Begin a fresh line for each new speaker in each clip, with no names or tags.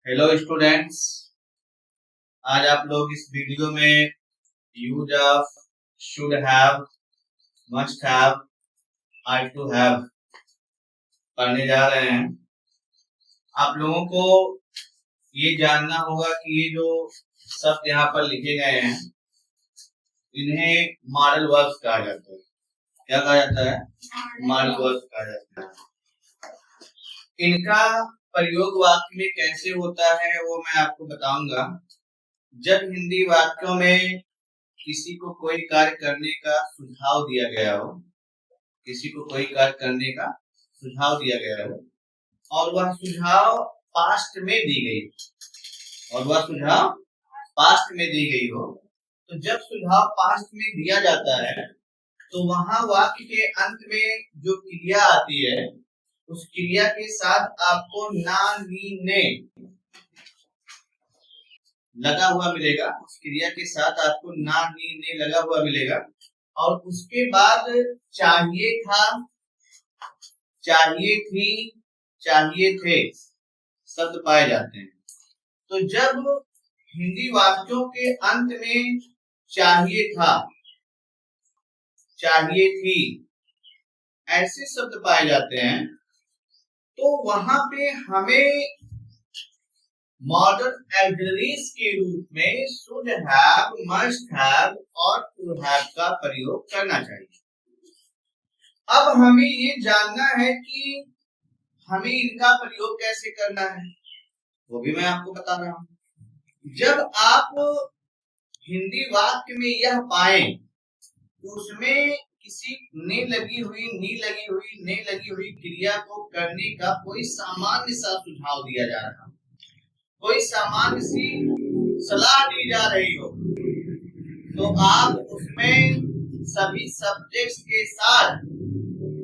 Hello students. आज आप लोग इस वीडियो में use of should have, must have, are to have पढ़ने जा रहे हैं। आप लोगों को ये जानना होगा कि ये जो शब्द यहाँ पर लिखे गए हैं इन्हें मॉडल वर्ब्स कहा जाता है। क्या कहा जाता है? मॉडल वर्ब्स कहा जाता है। इनका प्रयोग वाक्य में कैसे होता है वो मैं आपको बताऊंगा। जब हिंदी वाक्यों में किसी को कोई कार्य करने का सुझाव दिया गया हो, किसी को कोई कार्य करने का सुझाव दिया गया हो और वह सुझाव पास्ट में दी गई हो, तो जब सुझाव पास्ट में दिया जाता है तो वहां वाक्य के अंत में जो क्रिया आती है उस क्रिया के साथ आपको ना, नी, ने लगा हुआ मिलेगा। उस क्रिया के साथ आपको ना, नी, ने लगा हुआ मिलेगा और उसके बाद चाहिए था, चाहिए थी, चाहिए थे शब्द पाए जाते हैं। तो जब हिंदी वाक्यों के अंत में चाहिए था, चाहिए थी ऐसे शब्द पाए जाते हैं तो वहां पे हमें मॉडर्न ऑक्सिलरीज के रूप में शुड हैव, मस्ट हैव और टू हैव का प्रयोग करना चाहिए। अब हमें ये जानना है कि हमें इनका प्रयोग कैसे करना है, वो भी मैं आपको बता रहा हूं। जब आप हिंदी वाक्य में यह पाए तो उसमें किसी ने लगी हुई, नी लगी हुई, ने लगी हुई क्रिया को करने का कोई सामान्य सा सुझाव दिया जा रहा है, कोई सामान्य सी सलाह दी जा रही हो, तो आप उसमें सभी सब्जेक्ट्स के साथ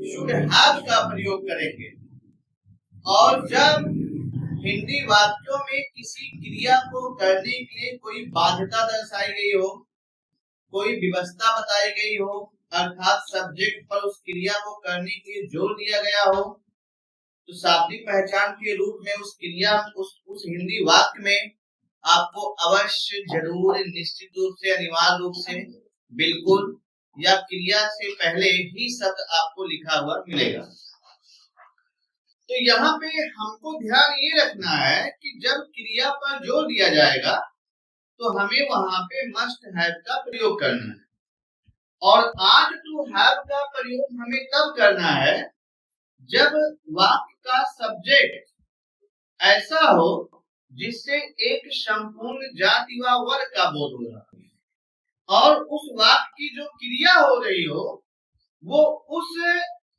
शुड हैव का प्रयोग करेंगे। और जब हिंदी वाक्यों में किसी क्रिया को करने के लिए कोई बाध्यता दर्शाई गई हो, कोई व्यवस्था बताई गई हो, अर्थात सब्जेक्ट पर उस क्रिया को करने के लिए जोर दिया गया हो, तो शाब्दिक पहचान के रूप में उस क्रिया उस हिंदी वाक्य में आपको अवश्य, जरूर, निश्चित रूप से, अनिवार्य रूप से, बिल्कुल या क्रिया से पहले ही शब्द आपको लिखा हुआ मिलेगा। तो यहाँ पे हमको ध्यान ये रखना है कि जब क्रिया पर जोर दिया जाएगा तो हमें वहां पे मस्ट हैव का प्रयोग करना है और आर टू हैव का प्रयोग हमें तब करना है जब वाक्य का सब्जेक्ट ऐसा हो जिससे एक संपूर्ण जाति व वर्ग का बोध हो रहा है और उस वाक्य की जो क्रिया हो रही हो वो उस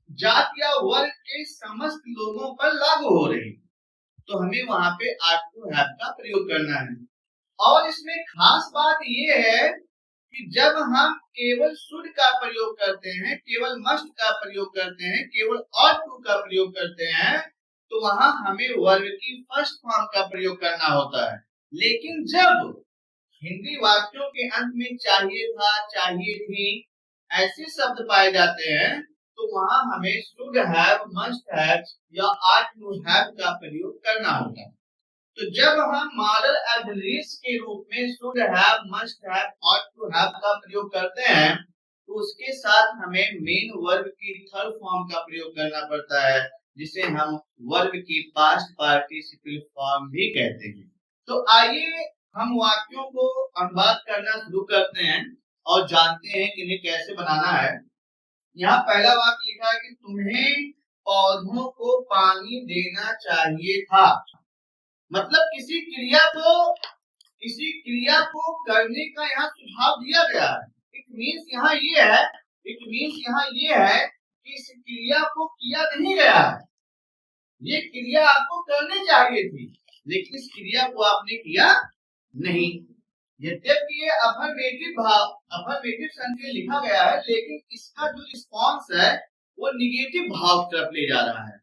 जाति या वर्ग के समस्त लोगों पर लागू हो रही, तो हमें वहां पे आर टू हैव का प्रयोग करना है। और इसमें खास बात ये है कि जब हम केवल शुड का प्रयोग करते हैं, केवल मस्ट का प्रयोग करते हैं, केवल और टू का प्रयोग करते हैं, तो वहां हमें वर्ब की फर्स्ट फॉर्म का प्रयोग करना होता है। लेकिन जब हिंदी वाक्यों के अंत में चाहिए था, चाहिए थी ऐसे शब्द पाए जाते हैं तो वहां हमें शुड हैव, मस्ट हैव या आर टू हैव का प्रयोग करना होता है। तो जब हम मॉडल ऑक्सिलरीज के रूप में शुड हैव, मस्ट हैव और टू हैव का प्रयोग करते हैं तो उसके साथ हमें मेन वर्ब की थर्ड फॉर्म का प्रयोग करना पड़ता है जिसे हम वर्ब की पास्ट पार्टिसिपल फॉर्म भी कहते हैं। तो आइए हम वाक्यों को अनुवाद करना शुरू करते हैं और जानते हैं कि इन्हें कैसे बनाना है। यहाँ पहला वाक्य लिखा है कि तुम्हें पौधों को पानी देना चाहिए था। मतलब किसी क्रिया को करने का यहाँ सुझाव दिया गया है। इट मीन्स यहाँ ये है कि इस क्रिया को किया नहीं गया है। ये क्रिया आपको करनी चाहिए थी लेकिन इस क्रिया को आपने किया नहीं। यद्यपि ये अफर्मेटिव सेंस लिखा गया है लेकिन इसका जो रिस्पॉन्स है वो निगेटिव भाव की तरफ ले जा रहा है।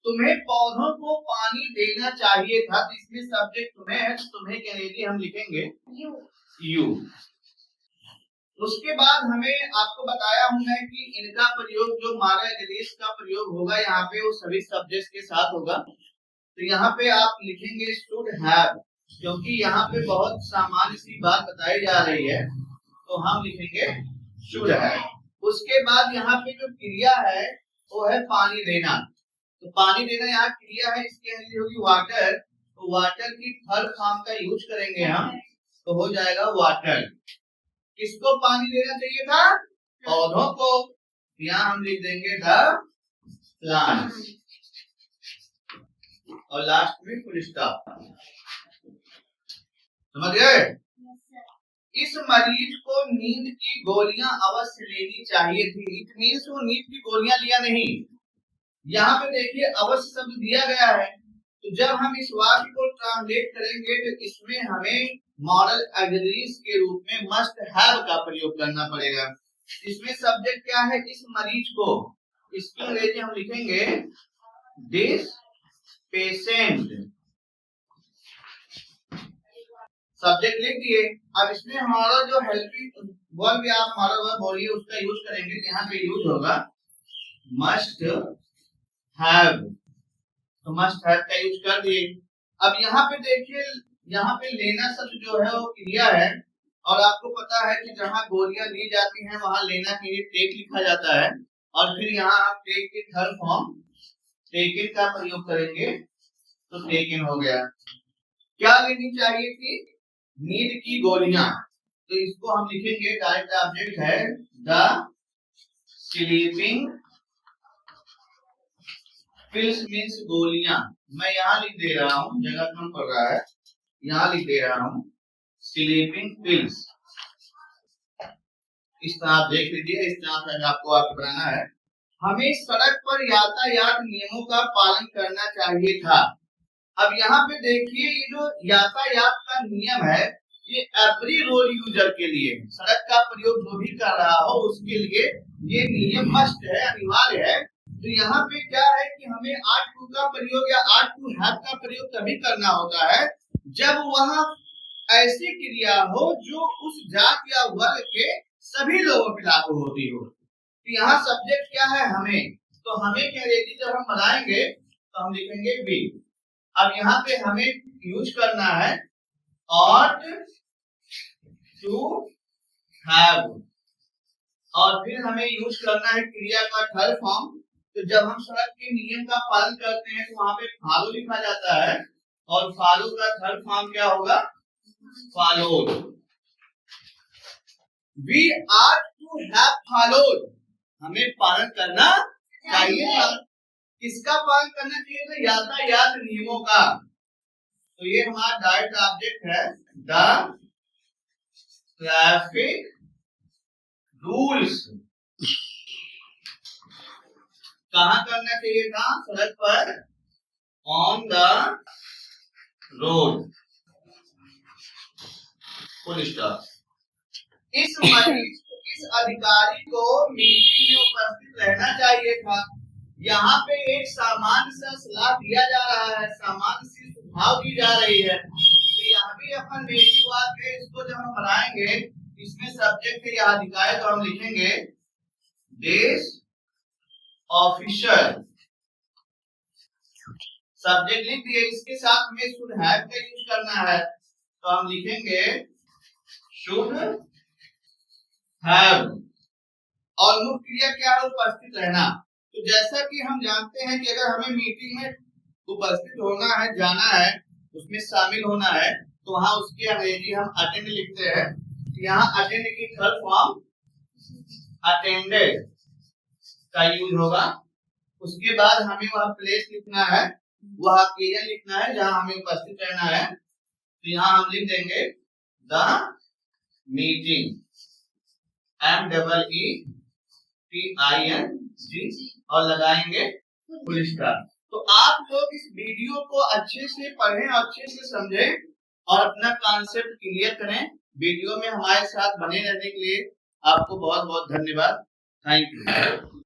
तुम्हें पौधों को पानी देना चाहिए था, तो इसमें सब्जेक्ट तुम्हें है, तो तुम्हें के लिए हम लिखेंगे यू। उसके बाद हमें आपको बताया हूं मैं कि इनका प्रयोग जो मॉडल ऑक्सिलरीज का प्रयोग होगा यहाँ पे वो सभी सब्जेक्ट्स के साथ होगा। तो यहाँ पे आप लिखेंगे शुड हैव, क्योंकि यहाँ पे बहुत सामान्य सी बात बताई जा रही है, तो हम लिखेंगे शुड हैव। उसके बाद यहाँ पे जो क्रिया है वो है पानी देना। तो पानी देना यहाँ क्रिया है, इसकी अंग्रेजी होगी वाटर। तो वाटर की थर्ड फॉर्म का यूज करेंगे हम, तो हो जाएगा वाटर। किसको पानी देना चाहिए था? पौधों को। यहाँ हम लिख देंगे द प्लांट और लास्ट में फुल स्टॉप। समझ गए? इस मरीज को नींद की गोलियां अवश्य लेनी चाहिए थी। इट मीन्स वो नींद की गोलियां लिया नहीं। यहाँ पे देखिए अवश्य शब्द दिया गया है, तो जब हम इस वाक्य को ट्रांसलेट करेंगे तो इसमें हमें मॉडल ऑक्सिलरीज के रूप में मस्ट हैव का प्रयोग करना पड़ेगा। इसमें सब्जेक्ट क्या है? इस मरीज को। इसकी अंग्रेजी हम लिखेंगे दिस पेशेंट। सब्जेक्ट लिख दिए। अब इसमें हमारा जो हेल्पिंग वर्ब भी आप हमारा वर्ब बोलिए उसका यूज करेंगे। यहाँ पे यूज होगा मस्ट हैव, तो मस्ट हैव का यूज कर दिए। अब यहाँ पे देखिए, यहाँ पे लेना शब्द जो है वो क्रिया है, और आपको पता है कि जहाँ गोलियां ली जाती हैं वहां लेना के लिए टेक लिखा जाता है, और फिर यहाँ आप टेक के थर्ड फॉर्म टेकन का प्रयोग करेंगे तो टेकन हो गया। क्या लेनी चाहिए थी? नींद की गोलियां। तो इसको हम लिखेंगे, डायरेक्ट ऑब्जेक्ट है द स्लीपिंग पिल्स मीन्स गोलियां। मैं यहाँ लिख दे रहा हूँ, जगह कम पड़ रहा है, यहाँ लिख दे रहा हूँ स्लीपिंग पिल्स। इस तरह आप देख लीजिए, इस तरह से आपको आगे बढ़ाना है। हमें सड़क पर यातायात नियमों का पालन करना चाहिए था। अब यहाँ पे देखिए, ये जो यातायात का नियम है ये एवरी रोड यूजर के लिए, सड़क का प्रयोग जो भी कर रहा हो उसके लिए ये नियम मस्ट है, अनिवार्य है। तो यहाँ पे क्या है कि हमें आर्ट टू का प्रयोग या आर्ट टू हैव का प्रयोग तभी करना होता है जब वहाँ ऐसी क्रिया हो जो उस जात या वर्ग के सभी लोगों पे लागू होती हो। तो यहाँ सब्जेक्ट क्या है? हमें। तो हमें के अंग्रेजी जब हम बनाएंगे तो हम लिखेंगे बी। अब यहाँ पे हमें यूज करना है ought to have, और फिर हमें यूज करना है क्रिया का थर्ड फॉर्म। तो जब हम सड़क के नियम का पालन करते हैं तो वहां पे फॉलो लिखा जाता है, और फॉलो का थर्ड फॉर्म क्या होगा? Followed. We ought to have followed, हमें पालन करना चाहिए था। किसका पालन करना चाहिए था? यातायात नियमों का। तो ये हमारा डायरेक्ट ऑब्जेक्ट है द ट्रैफिक रूल्स। कहाँ करना चाहिए था? सड़क पर, on the road, full stop. इस मरीज को, इस अधिकारी को मीटिंग में उपस्थित रहना चाहिए था। यहाँ पे एक सामान्य सा सलाह दिया जा रहा है, सामान्य सी सुझाव दी जा रही है। तो यहाँ भी अपन बेसिक बात है, इसको जब हम बनाएंगे इसमें सब्जेक्ट है यह अधिकारी, तो हम लिखेंगे दिस ऑफिसर। सब्जेक्ट लिख दिए, इसके साथ में शुड हैव का यूज करना है, तो हम लिखेंगे शुड हैव। और मुख्य क्रिया क्या है? उपस्थित रहना। तो जैसा कि हम जानते हैं कि अगर हमें मीटिंग में उपस्थित होना है, जाना है, उसमें शामिल होना है, तो वहां उसकी अंग्रेजी हम अटेंड लिखते हैं। यहाँ अटेंड की थर्ड फॉर्म अटेंडेड का यूज होगा। उसके बाद हमें वह प्लेस लिखना है, वह ओकेजन लिखना है जहां हमें उपस्थित रहना है। तो यहाँ हम लिख देंगे द मीटिंग, MEETING, और लगाएंगे फुल स्टॉप। तो आप लोग इस वीडियो को अच्छे से पढ़ें, अच्छे से समझें और अपना कॉन्सेप्ट क्लियर करें। वीडियो में हमारे साथ बने रहने के लिए आपको बहुत बहुत धन्यवाद। Thank you.